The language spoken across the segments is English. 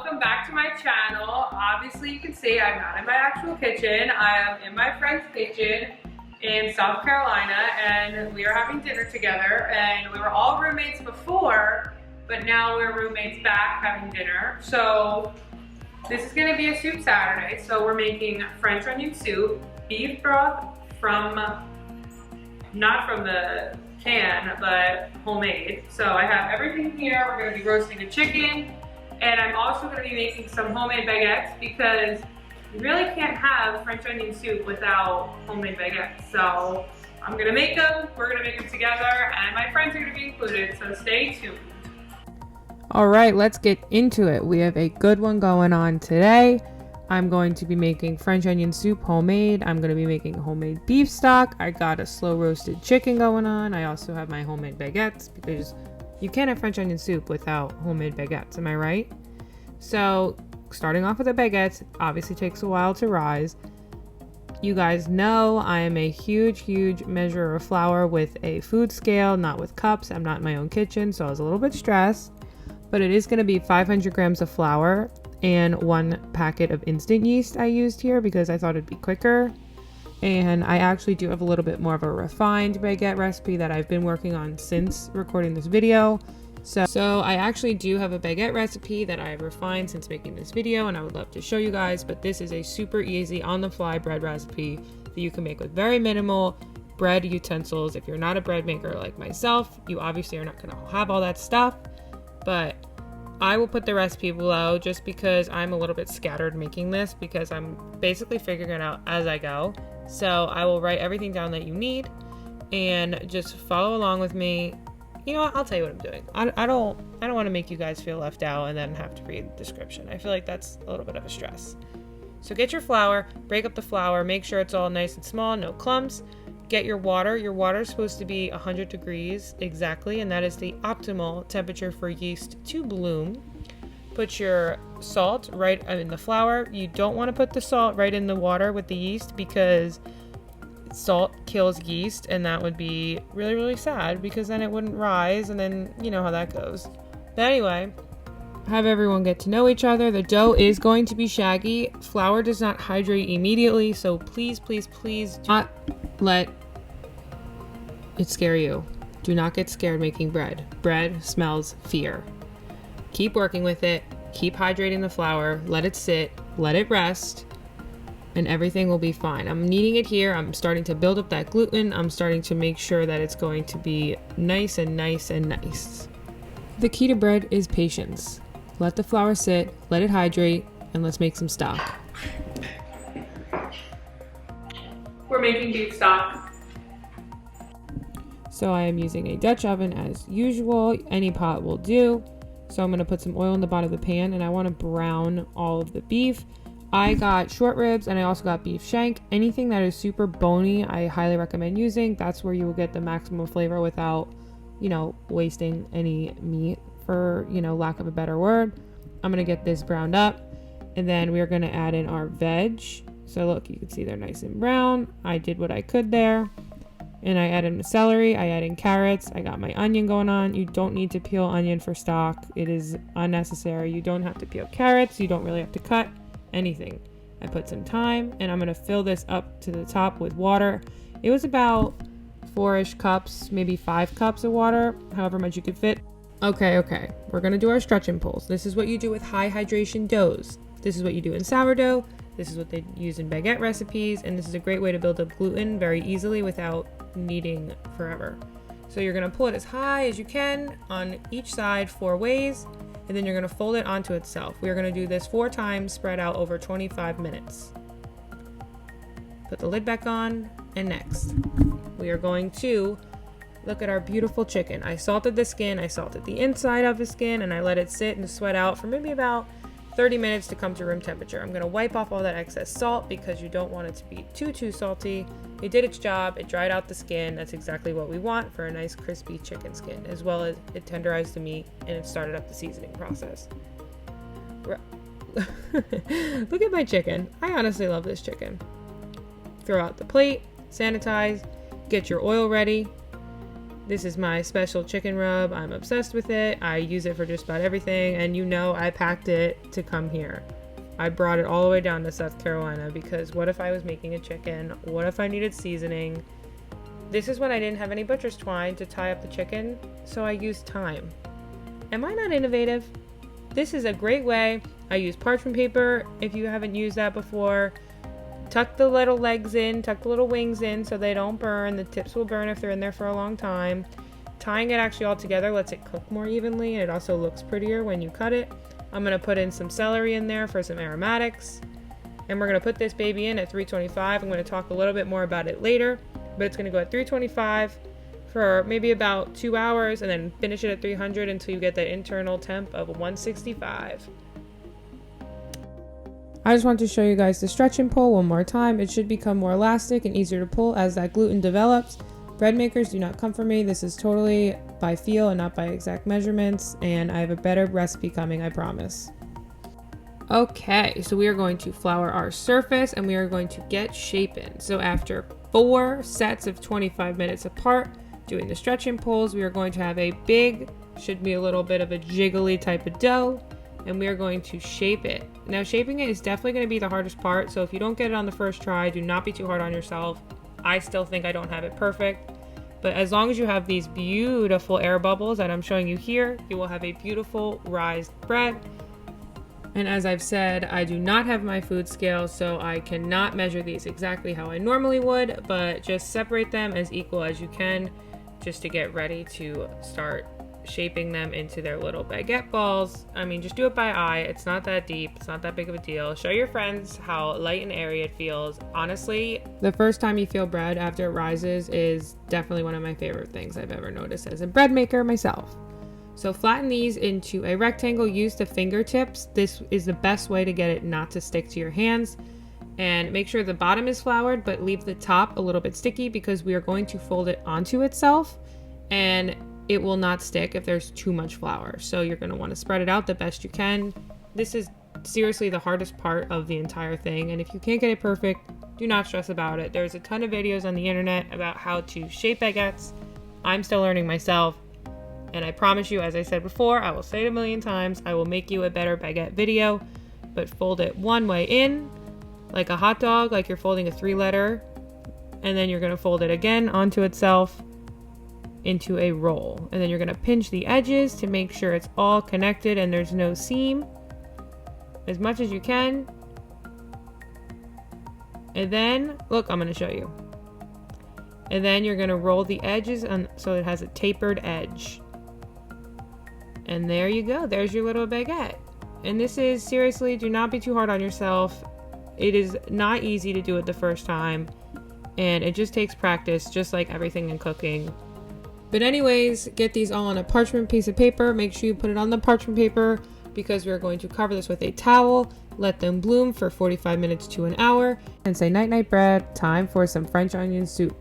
welcome back to my channel. Obviously you can see I'm not in my actual kitchen. I am in my friend's kitchen in South Carolina, and we are having dinner together, and we were all roommates before, but now we're roommates back having dinner. So this is gonna be a soup Saturday. So we're making French onion soup, beef broth from, not from the can, but homemade. So I have everything here. We're gonna be roasting a chicken, and I'm also gonna be making some homemade baguettes because you really can't have French onion soup without homemade baguettes. So I'm gonna make them, we're gonna make them together, and my friends are gonna be included, so stay tuned. All right, let's get into it. We have a good one going on today. I'm going to be making French onion soup homemade. I'm going to be making homemade beef stock. I got a slow roasted chicken going on. I also have my homemade baguettes because you can't have French onion soup without homemade baguettes. Am I right? So starting off with the baguettes obviously takes a while to rise. You guys know I am a huge measurer of flour with a food scale, not with cups. I'm not in my own kitchen, so I was a little bit stressed. But it is going to be 500 grams of flour and 1 packet of instant yeast I used here because I thought it'd be quicker. And I actually do have a little bit more of a refined baguette recipe that I've been working on since recording this video. So I actually do have a baguette recipe that I've refined since making this video, and I would love to show you guys, but this is a super easy on-the-fly bread recipe that you can make with very minimal bread utensils. If you're not a bread maker like myself, you obviously are not going to have all that stuff, but I will put the recipe below just because I'm a little bit scattered making this because I'm basically figuring it out as I go. So I will write everything down that you need and just follow along with me. You know what? I'll tell you what I'm doing. I don't want to make you guys feel left out and then have to read the description. I feel like that's a little bit of a stress. So get your flour, break up the flour, make sure it's all nice and small, no clumps. Get your water. Your water is supposed to be 100 degrees exactly, and that is the optimal temperature for yeast to bloom. Put your salt right in the flour. You don't want to put the salt right in the water with the yeast because salt kills yeast, and that would be really sad because then it wouldn't rise, and then you know how that goes. But anyway, have everyone get to know each other. The dough is going to be shaggy. Flour does not hydrate immediately, so please do not let it scare you. Do not get scared making bread. Bread smells fear. Keep working with it. Keep hydrating the flour. Let it sit. Let it rest. And everything will be fine. I'm kneading it here. I'm starting to build up that gluten. I'm starting to make sure that it's going to be nice. The key to bread is patience. Let the flour sit. Let it hydrate. And let's make some stock. We're making beef stock. So I am using a Dutch oven as usual. Any pot will do. So I'm going to put some oil in the bottom of the pan, and I want to brown all of the beef. I got short ribs and I also got beef shank. Anything that is super bony, I highly recommend using. That's where you will get the maximum flavor without, wasting any meat, for, lack of a better word. I'm going to get this browned up, and then we're going to add in our veg. So look, you can see they're nice and brown. I did what I could there. And I add in the celery, I add in carrots, I got my onion going on. You don't need to peel onion for stock. It is unnecessary. You don't have to peel carrots. You don't really have to cut anything. I put some thyme, and I'm going to fill this up to the top with water. It was about 4-ish cups, maybe 5 cups of water, however much you could fit. Okay. We're going to do our stretch and pulls. This is what you do with high hydration doughs. This is what you do in sourdough. This is what they use in baguette recipes, and this is a great way to build up gluten very easily without kneading forever. So you're going to pull it as high as you can on each side 4 ways, and then you're going to fold it onto itself. We are going to do this 4 times spread out over 25 minutes. Put the lid back on, and next we are going to look at our beautiful chicken. I salted the skin, I salted the inside of the skin, and I let it sit and sweat out for maybe about 30 minutes to come to room temperature. I'm going to wipe off all that excess salt because you don't want it to be too salty. It did its job. It dried out the skin. That's exactly what we want for a nice crispy chicken skin, as well as it tenderized the meat and it started up the seasoning process. Look at my chicken. I honestly love this chicken. Throw out the plate, sanitize, get your oil ready. This is my special chicken rub. I'm obsessed with it. I use it for just about everything, and you know I packed it to come here. I brought it all the way down to South Carolina because what if I was making a chicken? What if I needed seasoning? This is when I didn't have any butcher's twine to tie up the chicken, so I used thyme. Am I not innovative? This is a great way. I use parchment paper if you haven't used that before. Tuck the little legs in, tuck the little wings in so they don't burn. The tips will burn if they're in there for a long time. Tying it actually all together lets it cook more evenly, and it also looks prettier when you cut it. I'm going to put in some celery in there for some aromatics. And we're going to put this baby in at 325. I'm going to talk a little bit more about it later, but it's going to go at 325 for maybe about 2 hours, and then finish it at 300 until you get that internal temp of 165. I just want to show you guys the stretch and pull one more time. It should become more elastic and easier to pull as that gluten develops. Bread makers do not come from me. This is totally by feel and not by exact measurements, and I have a better recipe coming, I promise. Okay, so we are going to flour our surface and we are going to get shapen. So after 4 sets of 25 minutes apart, doing the stretch and pulls, we are going to have a big, should be a little bit of a jiggly type of dough, and we are going to shape it. Now, shaping it is definitely going to be the hardest part, so if you don't get it on the first try, do not be too hard on yourself. I still think I don't have it perfect, but as long as you have these beautiful air bubbles that I'm showing you here, you will have a beautiful rised bread. And as I've said, I do not have my food scale, so I cannot measure these exactly how I normally would, but just separate them as equal as you can just to get ready to start shaping them into their little baguette balls. I mean, just do it by eye. It's not that deep. It's not that big of a deal. Show your friends how light and airy it feels. Honestly, the first time you feel bread after it rises is definitely one of my favorite things I've ever noticed as a bread maker myself. So flatten these into a rectangle. Use the fingertips. This is the best way to get it not to stick to your hands. And make sure the bottom is floured, but leave the top a little bit sticky because we are going to fold it onto itself, and it will not stick if there's too much flour. So you're going to want to spread it out the best you can. This is seriously the hardest part of the entire thing, and if you can't get it perfect, do not stress about it. There's a ton of videos on the internet about how to shape baguettes. I'm still learning myself, and I promise you, as I said before, I will say it a million times, I will make you a better baguette video. But fold it one way in, like a hot dog, like you're folding a 3-letter, and then you're going to fold it again onto itself into a roll, and then you're going to pinch the edges to make sure it's all connected and there's no seam as much as you can. And then look, I'm going to show you, and then you're going to roll the edges so it has a tapered edge, and there you go. There's your little baguette. And this is, seriously, do not be too hard on yourself. It is not easy to do it the first time, and it just takes practice, just like everything in cooking. But anyways, get these all on a parchment piece of paper. Make sure you put it on the parchment paper because we're going to cover this with a towel. Let them bloom for 45 minutes to an hour. And say night-night bread, time for some French onion soup.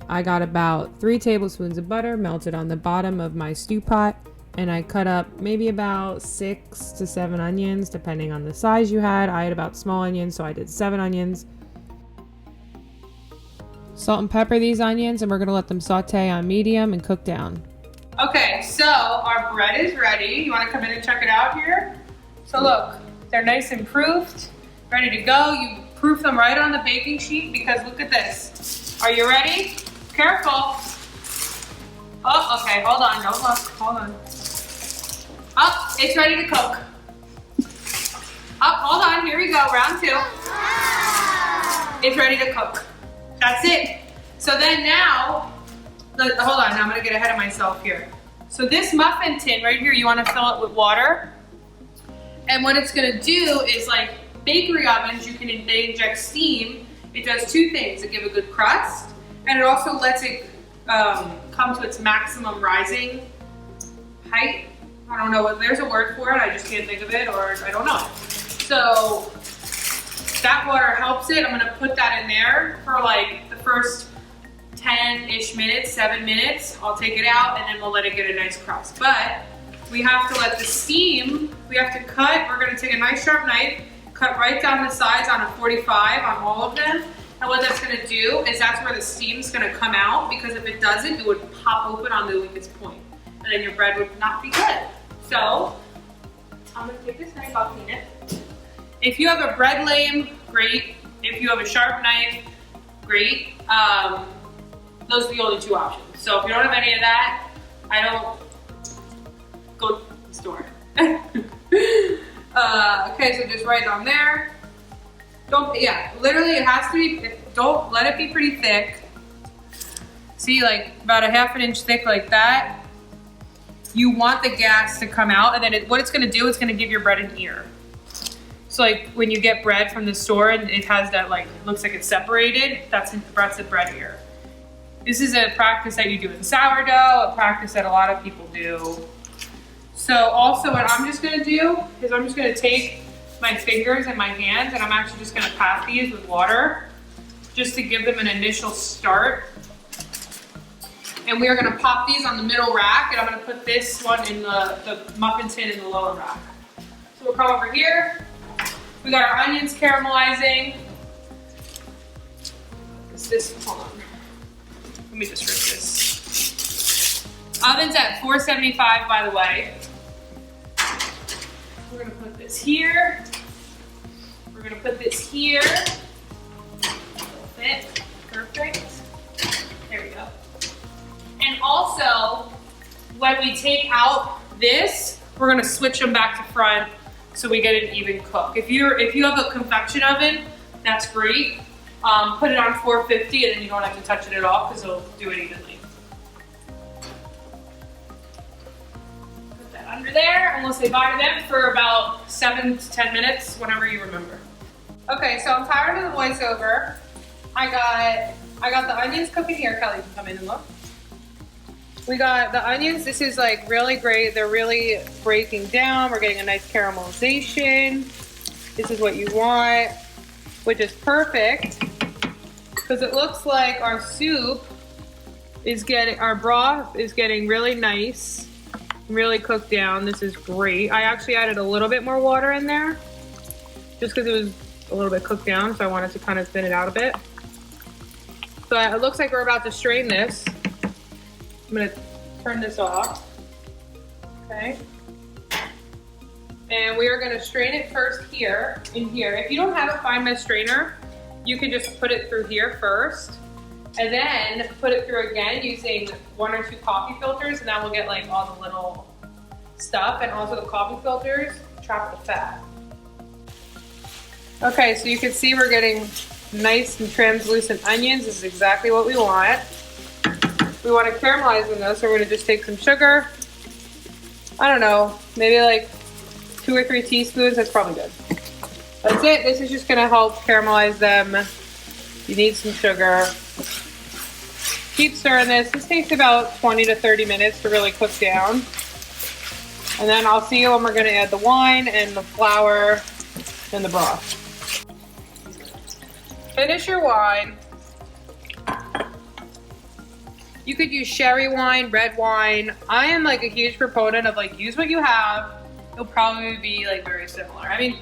I got about 3 tablespoons of butter melted on the bottom of my stew pot. And I cut up maybe about 6 to 7 onions, depending on the size you had. I had about small onions, so I did 7 onions. Salt and pepper these onions, and we're gonna let them saute on medium and cook down. Okay, so our bread is ready. You wanna come in and check it out here? So look, they're nice and proofed, ready to go. You proof them right on the baking sheet because look at this. Are you ready? Careful. Oh, okay, hold on, don't look, hold on. Oh, it's ready to cook. Oh, hold on, here we go, round 2. It's ready to cook. That's it. So then now, hold on, now I'm gonna get ahead of myself here. So this muffin tin right here, you wanna fill it with water. And what it's gonna do is, like bakery ovens, they inject steam. It does 2 things. It gives a good crust, and it also lets it come to its maximum rising height. I don't know, there's a word for it, I just can't think of it, or I don't know. So that water helps it. I'm gonna put that in there for like the first 10-ish minutes, 7 minutes. I'll take it out and then we'll let it get a nice crust. But we have to let the steam, we have to cut, we're gonna take a nice sharp knife, cut right down the sides on a 45 on all of them, And what that's gonna do is that's where the steam's gonna come out, because if it doesn't, it would pop open on the weakest point, and then your bread would not be good. So, I'm gonna take this knife, I'll clean it. If you have a bread lame, great. If you have a sharp knife, great. Those are the only two options. So if you don't have any of that, I don't go to the store. Okay, so just right on there. Literally it has to be, don't let it be pretty thick. See, like about a ½ inch thick like that. You want the gas to come out, and then what it's gonna do, it's gonna give your bread an ear. So like when you get bread from the store and it has that, like, it looks like it's separated, that's a bread ear. This is a practice that you do in sourdough, a practice that a lot of people do. So also what I'm just gonna do is I'm just gonna take my fingers and my hands, and I'm actually just gonna pat these with water just to give them an initial start. And we are gonna pop these on the middle rack, and I'm gonna put this one in the muffin tin in the lower rack. So we'll come over here. We got our onions caramelizing. Hold on. Let me just rip this. Oven's at 475, by the way. We're gonna put this here. We're gonna put this here. Fit. Perfect. There we go. And also, when we take out this, we're gonna switch them back to front so we get an even cook. If you have a convection oven, that's great. Put it on 450, and then you don't have to touch it at all because it'll do it evenly. Put that under there, and we'll say bye to them for about 7 to 10 minutes, whenever you remember. Okay, so I'm tired of the voiceover. I got the onions cooking here. Kelly, you can come in and look. We got the onions. This is like really great. They're really breaking down. We're getting a nice caramelization. This is what you want, which is perfect because it looks like our soup is our broth is getting really nice, really cooked down. This is great. I actually added a little bit more water in there just because it was a little bit cooked down, so I wanted to kind of thin it out a bit. But it looks like we're about to strain this. I'm gonna turn this off, okay? And we are gonna strain it first here, in here. If you don't have a fine mesh strainer, you can just put it through here first, and then put it through again using 1 or 2 coffee filters, and that will get like all the little stuff, and also the coffee filters trap the fat. Okay, so you can see we're getting nice and translucent onions. This is exactly what we want. We want to caramelize them though, so we're gonna just take some sugar. I don't know, maybe like 2 or 3 teaspoons, that's probably good. That's it, this is just gonna help caramelize them. You need some sugar. Keep stirring this. This takes about 20 to 30 minutes to really cook down. And then I'll see you when we're gonna add the wine and the flour and the broth. Finish your wine. You could use sherry wine, red wine. I am like a huge proponent of like, use what you have. It'll probably be like very similar. I mean,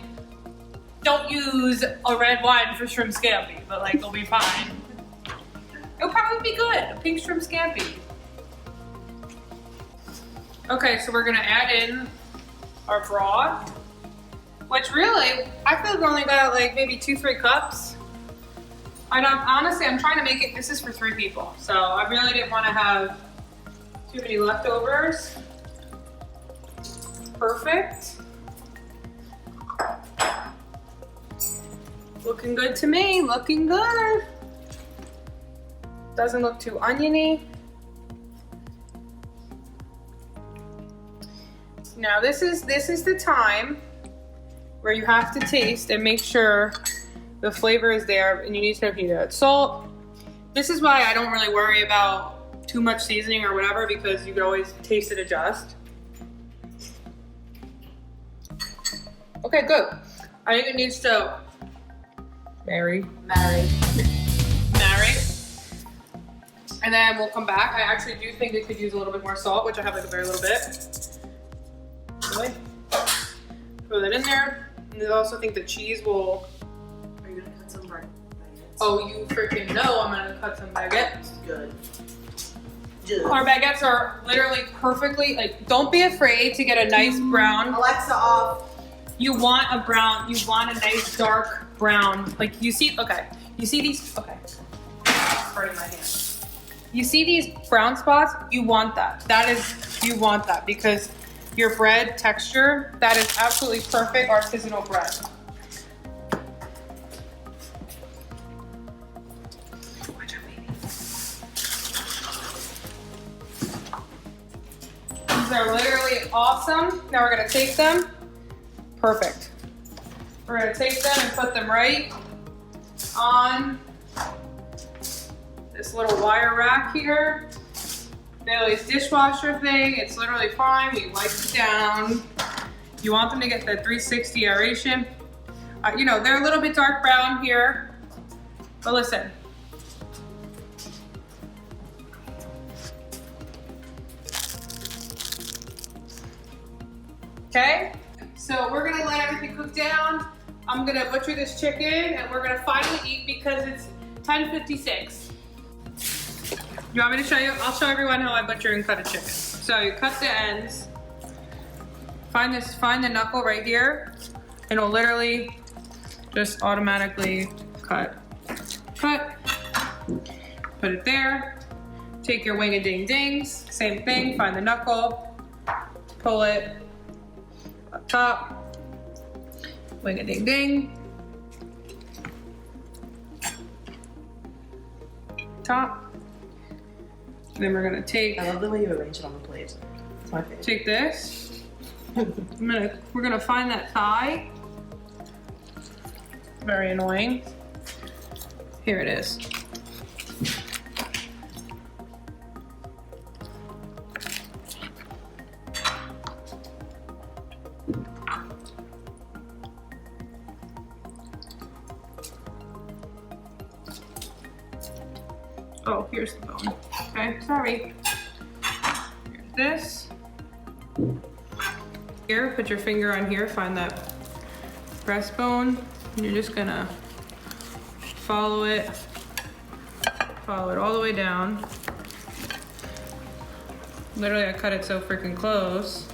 don't use a red wine for shrimp scampi, but like it'll be fine. It'll probably be good, a pink shrimp scampi. Okay, so we're gonna add in our broth, which really, I feel like we only got like maybe 2-3 cups. Honestly, I'm trying to make it, this is for 3 people. So I really didn't want to have too many leftovers. Perfect. Looking good to me, looking good. Doesn't look too oniony. Now this is the time where you have to taste and make sure the flavor is there, and you need to know if you add salt. This is why I don't really worry about too much seasoning or whatever, because you can always taste and adjust. Okay, good. I think it needs to marry. And then we'll come back. I actually do think it could use a little bit more salt, which I have like a very little bit. Anyway, throw that in there. And I also think the cheese will. Are you gonna cut some right? Oh, you freaking know I'm gonna cut some baguettes. Good. Our baguettes are literally perfectly, like, don't be afraid to get a nice brown. Alexa off. You want a brown, you want a nice dark brown. Like, you see, okay, you see these, okay. Pardon my hand. You see these brown spots? You want that. You want that because your bread texture, that is absolutely perfect artisanal bread. These are literally awesome. Now we're gonna take them. Perfect. We're gonna take them and put them right on this little wire rack here. Bailey's dishwasher thing. It's literally fine. We wipe it down. You want them to get the 360 aeration. You know, they're a little bit dark brown here, but listen. Okay, so we're gonna let everything cook down. I'm gonna butcher this chicken and we're gonna finally eat because it's 10:56. You want me to show you? I'll show everyone how I butcher and cut a chicken. So you cut the ends, find the knuckle right here, and it'll literally just automatically cut. Put it there. Take your wing-a-ding-dings, same thing, find the knuckle, pull it up top, wing-a-ding-ding, top. And then we're gonna take. I love the way you arrange it on the plate. It's my favorite. Take this. We're gonna find that thigh. Very annoying. Here it is. Oh, here's the bone. Okay, sorry. Here's this. Here, put your finger on here, find that breastbone, and you're just gonna follow it all the way down. Literally, I cut it so freaking close.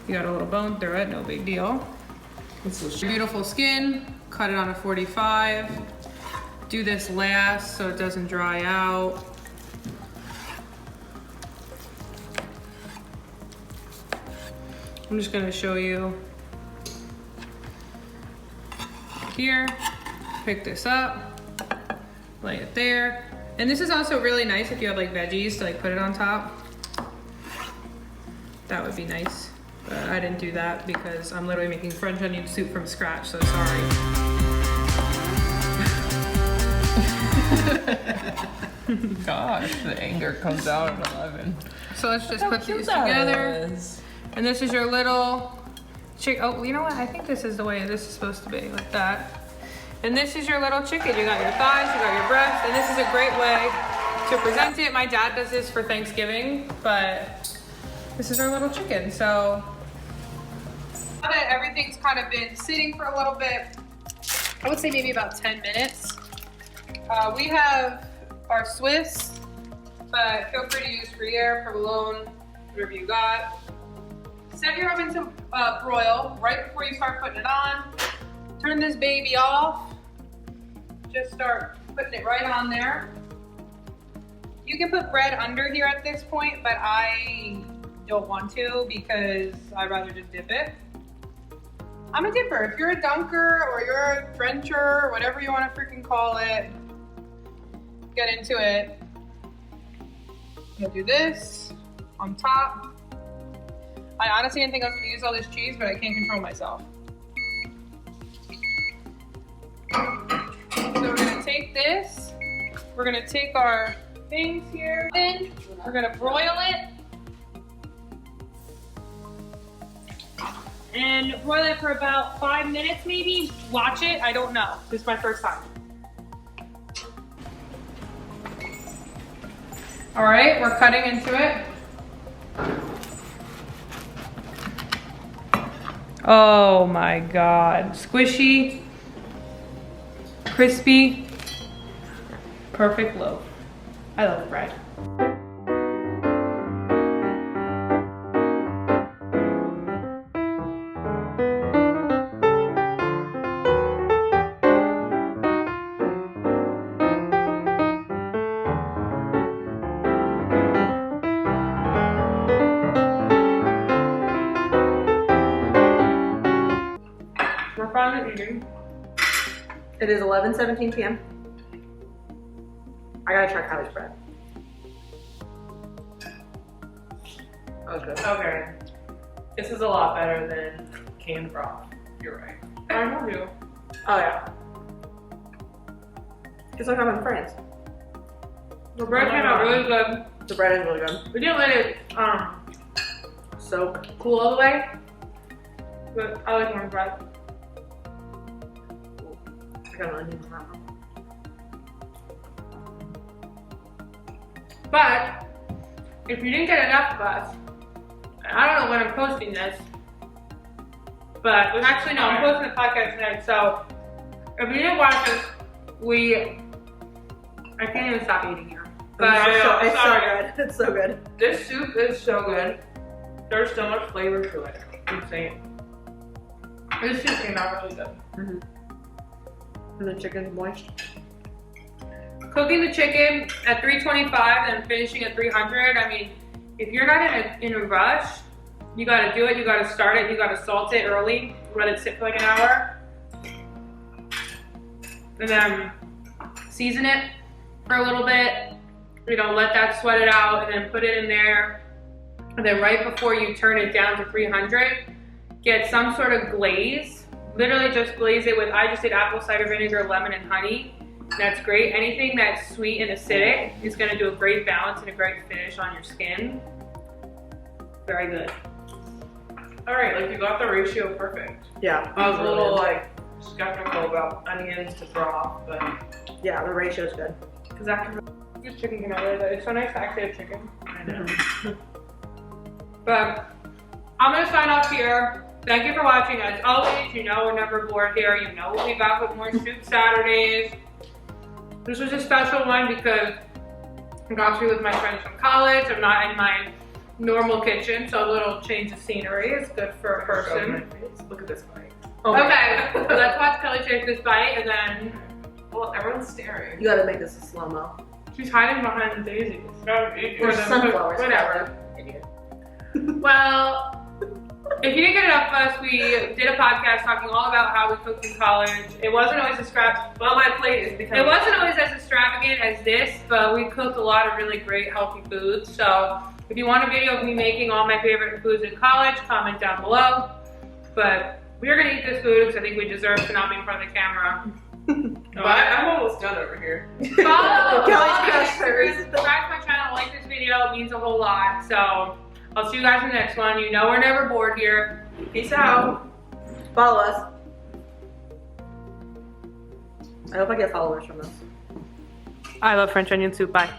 You got a little bone through it, no big deal. Beautiful skin, cut it on a 45. Do this last so it doesn't dry out. I'm just gonna show you here. Pick this up, lay it there. And this is also really nice if you have like veggies to like put it on top. That would be nice, but I didn't do that because I'm literally making French onion soup from scratch, so sorry. Gosh, the anger comes out at 11. So let's just put these together. And this is your little chicken. Oh, you know what? I think this is the way this is supposed to be, like that. And this is your little chicken. You got your thighs, you got your breast, and this is a great way to present it. My dad does this for Thanksgiving, but this is our little chicken. So now that everything's kind of been sitting for a little bit, I would say maybe about 10 minutes. We have our Swiss, but feel free to use Gruyere, provolone, whatever you got. Set your oven to broil right before you start putting it on. Turn this baby off. Just start putting it right on there. You can put bread under here at this point, but I don't want to because I'd rather just dip it. I'm a dipper. If you're a dunker or you're a Frencher or whatever you want to freaking call it, get into it. I'm gonna do this on top. I honestly didn't think I was gonna use all this cheese, but I can't control myself. So we're gonna take this. We're gonna take our things here and we're gonna broil it. And broil it for about 5 minutes maybe. Watch it, I don't know. This is my first time. All right, we're cutting into it. Oh my God, squishy, crispy. perfect loaf. I love bread. We're finally eating. It is 11:17 p.m. I gotta try Kylie's bread. That was good. Okay. This is a lot better than canned broth. You're right. I know you. Oh yeah. It's like I'm in France. The bread came out really good. The bread is really good. We didn't let it Soak. cool all the way, but I like more bread. I got an onion on that one. But if you didn't get enough of us, and I don't know when I'm posting this, but actually no, I'm posting the podcast tonight. So if you didn't watch this, I can't even stop eating here. But It's so good. It's so good. This soup is so good. There's so much flavor to it. Insane. This soup came out really good. Mm-hmm. And the chicken's moist. Cooking the chicken at 325 and finishing at 300. I mean, if you're not in a rush, you gotta do it. You gotta start it. You gotta salt it early. Let it sit for like an hour. And then season it for a little bit. You know, let that sweat it out and then put it in there. And then right before you turn it down to 300, get some sort of glaze. Literally just glaze it with, I just did apple cider vinegar, lemon, and honey. That's great. Anything that's sweet and acidic is gonna do a great balance and a great finish on your skin. Very good. All right, like you got the ratio perfect. Yeah. I was a little like skeptical about onions to broth, but yeah, the ratio's good. because that can this chicken can really good. It's so nice to actually have chicken. I know. But I'm gonna sign off here. Thank you for watching. As always, you know we're never bored here. You know we'll be back with more Soup Saturdays. This was a special one because I got to be with my friends from college. I'm not in my normal kitchen, so a little change of scenery is good for a person. Look at this bite. Oh my Okay, God. let's watch Kelly take this bite and then Well, everyone's staring. You gotta make this a slow-mo. she's hiding behind the daisies. Or sunflowers. Whatever. Idiot. Well, if you didn't get enough of us, we did a podcast talking all about how we cooked in college. It wasn't always Well, my plate is becoming. It wasn't always as extravagant as this, but we cooked a lot of really great healthy foods. So if you want a video of me making all my favorite foods in college, comment down below. But we're gonna eat this food because I think we deserve to not be in front of the camera. But I'm almost done over here. Follow Kelly's crushers. subscribe to my channel, like this video, it means a whole lot. So I'll see you guys in the next one. You know we're never bored here. Peace out. Follow us. I hope I get followers from this. I love French onion soup. Bye.